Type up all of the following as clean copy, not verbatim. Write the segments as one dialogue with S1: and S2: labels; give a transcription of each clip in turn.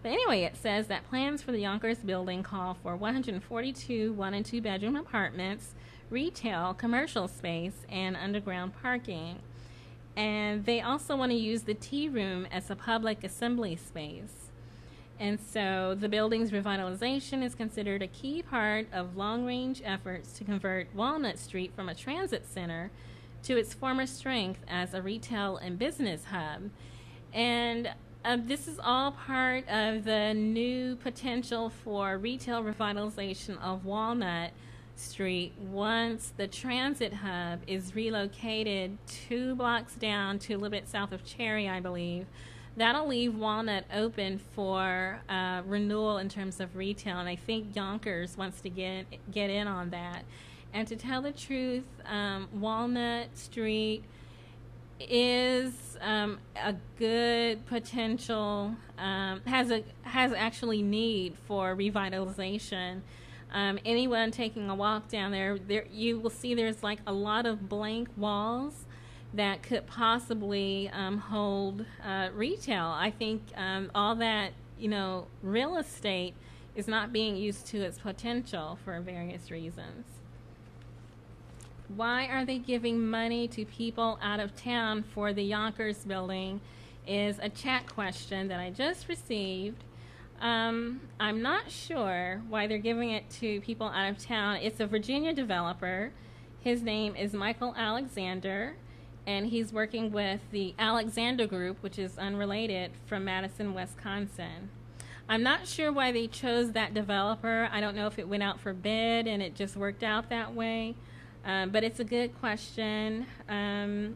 S1: But anyway, it says that plans for the Yonkers building call for 142 one and two bedroom apartments, retail, commercial space, and underground parking. And they also want to use the tea room as a public assembly space. And so the building's revitalization is considered a key part of long-range efforts to convert Walnut Street from a transit center to its former strength as a retail and business hub. And this is all part of the new potential for retail revitalization of Walnut Street once the transit hub is relocated 2 blocks down to a little bit south of Cherry, I believe. That'll leave Walnut open for renewal in terms of retail, and I think Yonkers wants to get in on that. And to tell the truth, Walnut Street is a good potential, has actually need for revitalization. Anyone taking a walk down there, you will see there's like a lot of blank walls that could possibly hold retail. I think all that, real estate is not being used to its potential for various reasons. Why are they giving money to people out of town for the Yonkers building is a chat question that I just received. I'm not sure why they're giving it to people out of town. It's a Virginia developer. His name is Michael Alexander, and he's working with the Alexander Group, which is unrelated, from Madison, Wisconsin. I'm not sure why they chose that developer. I don't know if it went out for bid and it just worked out that way. But it's a good question.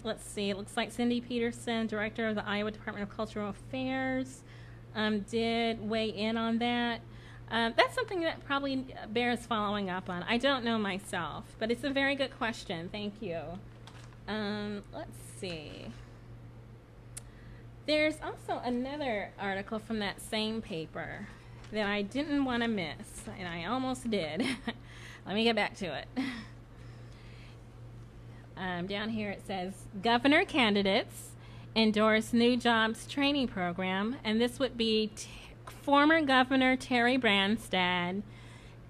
S1: Let's see. It looks like Cindy Peterson, director of the Iowa Department of Cultural Affairs, did weigh in on that. That's something that probably bears following up on. I don't know myself, but it's a very good question. Thank you. Let's see. There's also another article from that same paper that I didn't want to miss, and I almost did. Let me get back to it. Down here it says, governor candidates endorse new jobs training program, and this would be former Governor Terry Branstad,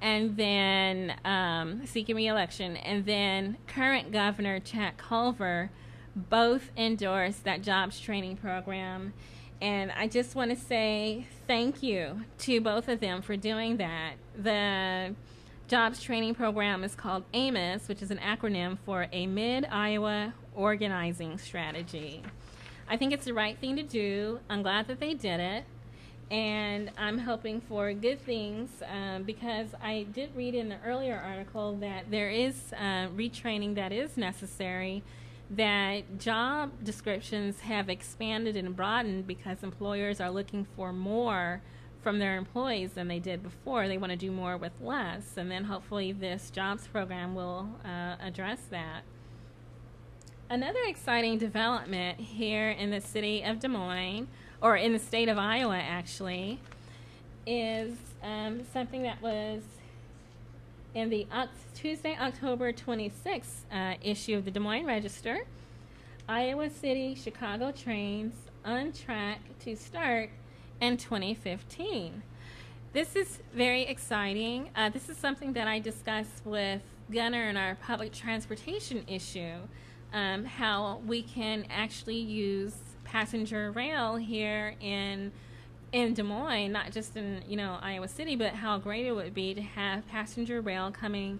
S1: and then seeking re-election, and then current Governor Chet Culver both endorsed that jobs training program. And I just want to say thank you to both of them for doing that. The jobs training program is called AMOS, which is an acronym for a Mid-Iowa Organizing Strategy. I think it's the right thing to do. I'm glad that they did it. And I'm hoping for good things because I did read in the earlier article that there is retraining that is necessary, that job descriptions have expanded and broadened because employers are looking for more from their employees than they did before. They want to do more with less, and then hopefully this jobs program will address that. Another exciting development here in the city of Des Moines, or in the state of Iowa actually, is something that was in the Tuesday, October 26th issue of the Des Moines Register. Iowa City-Chicago trains on track to start in 2015. This is very exciting. This is something that I discussed with Gunnar in our public transportation issue, how we can actually use passenger rail here in Des Moines, not just in Iowa City, but how great it would be to have passenger rail coming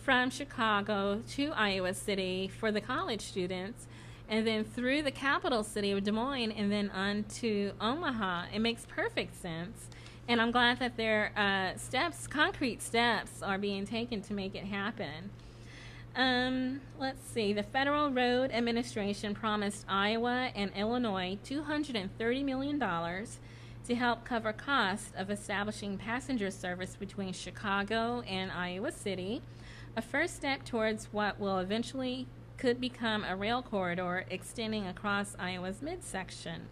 S1: from Chicago to Iowa City for the college students, and then through the capital city of Des Moines, and then on to Omaha. It makes perfect sense, and I'm glad that there are concrete steps are being taken to make it happen. Let's see. The Federal Road Administration promised Iowa and Illinois $230 million to help cover costs of establishing passenger service between Chicago and Iowa City, a first step towards what will eventually could become a rail corridor extending across Iowa's midsection.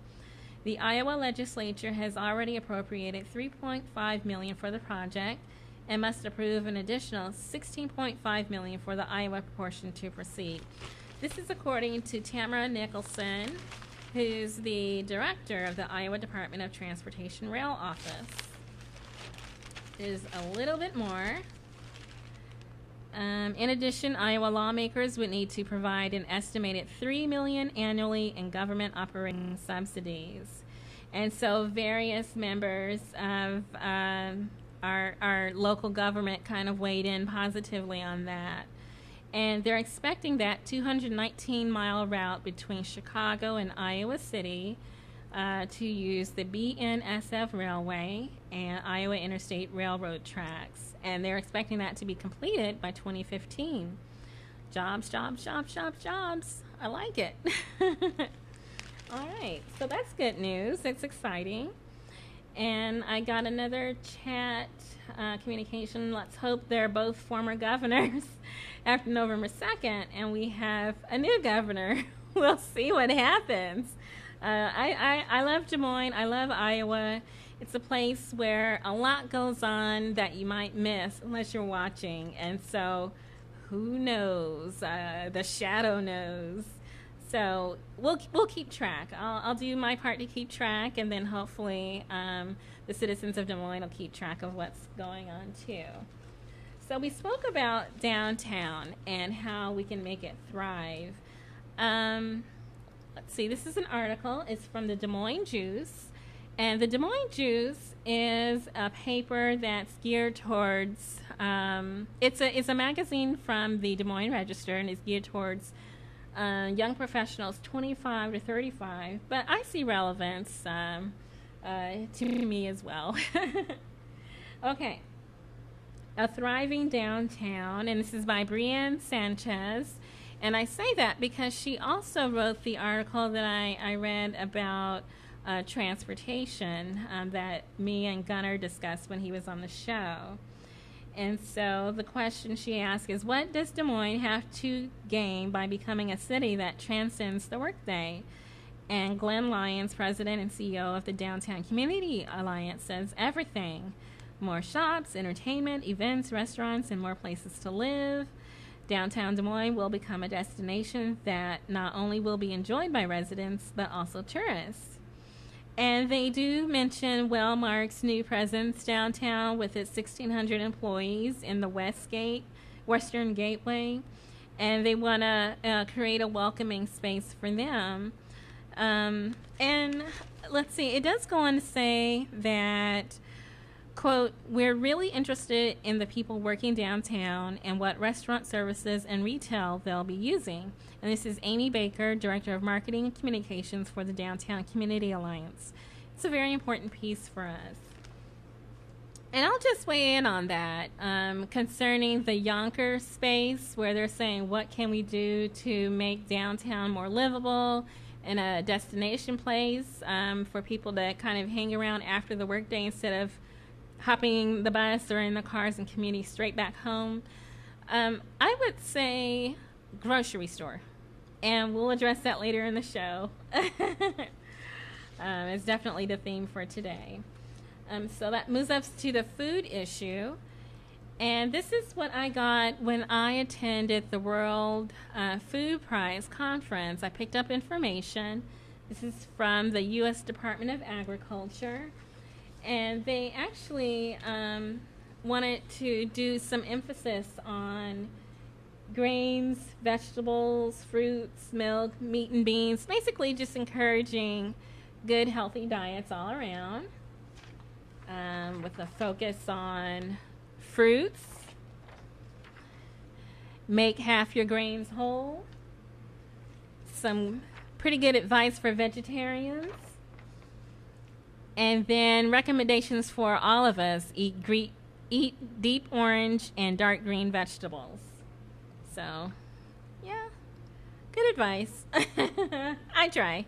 S1: The Iowa legislature has already appropriated $3.5 million for the project and must approve an additional $16.5 million for the Iowa portion to proceed. This is according to Tamara Nicholson, who's the director of the Iowa Department of Transportation Rail Office. Is a little bit more. In addition, Iowa lawmakers would need to provide an estimated $3 million annually in government operating subsidies. And so various members of our local government kind of weighed in positively on that. And they're expecting that 219-mile route between Chicago and Iowa City to use the BNSF Railway and Iowa Interstate Railroad tracks. And they're expecting that to be completed by 2015. Jobs, jobs, jobs, jobs, jobs. I like it. All right, so that's good news. It's exciting. And I got another chat communication. Let's hope they're both former governors after November 2nd, and we have a new governor. We'll see what happens. I love Des Moines. I love Iowa. It's a place where a lot goes on that you might miss unless you're watching. And so who knows? The shadow knows. So we'll keep track. I'll do my part to keep track, and then hopefully the citizens of Des Moines will keep track of what's going on too. So we spoke about downtown and how we can make it thrive. Let's see, this is an article. It's from the Des Moines Juice. And the Des Moines Juice is a paper that's geared towards, it's a magazine from the Des Moines Register, and it's geared towards young professionals 25 to 35. But I see relevance to me as well. Okay. A Thriving Downtown, and this is by Brienne Sanchez. And I say that because she also wrote the article that I read about transportation that me and Gunnar discussed when he was on the show. And so the question she asked is, what does Des Moines have to gain by becoming a city that transcends the workday? And Glenn Lyons, president and CEO of the Downtown Community Alliance, says everything. More shops, entertainment, events, restaurants, and more places to live. Downtown Des Moines will become a destination that not only will be enjoyed by residents, but also tourists. And they do mention Wellmark's new presence downtown with its 1,600 employees in the Western Gateway. And they want to create a welcoming space for them. And let's see, it does go on to say that, quote, we're really interested in the people working downtown and what restaurant services and retail they'll be using. And this is Amy Baker, Director of Marketing and Communications for the Downtown Community Alliance. It's a very important piece for us. And I'll just weigh in on that concerning the Yonkers space, where they're saying, what can we do to make downtown more livable and a destination place for people to kind of hang around after the workday instead of hopping the bus or in the cars and commuting straight back home. I would say grocery store, and we'll address that later in the show. It's definitely the theme for today. So that moves us to the food issue, and this is what I got when I attended the World Food Prize Conference. I picked up information. This is from the U.S. Department of Agriculture. And they actually wanted to do some emphasis on grains, vegetables, fruits, milk, meat, and beans, basically just encouraging good, healthy diets all around with a focus on fruits, make half your grains whole, some pretty good advice for vegetarians, and then recommendations for all of us: eat deep orange and dark green vegetables. So, yeah, good advice. I try.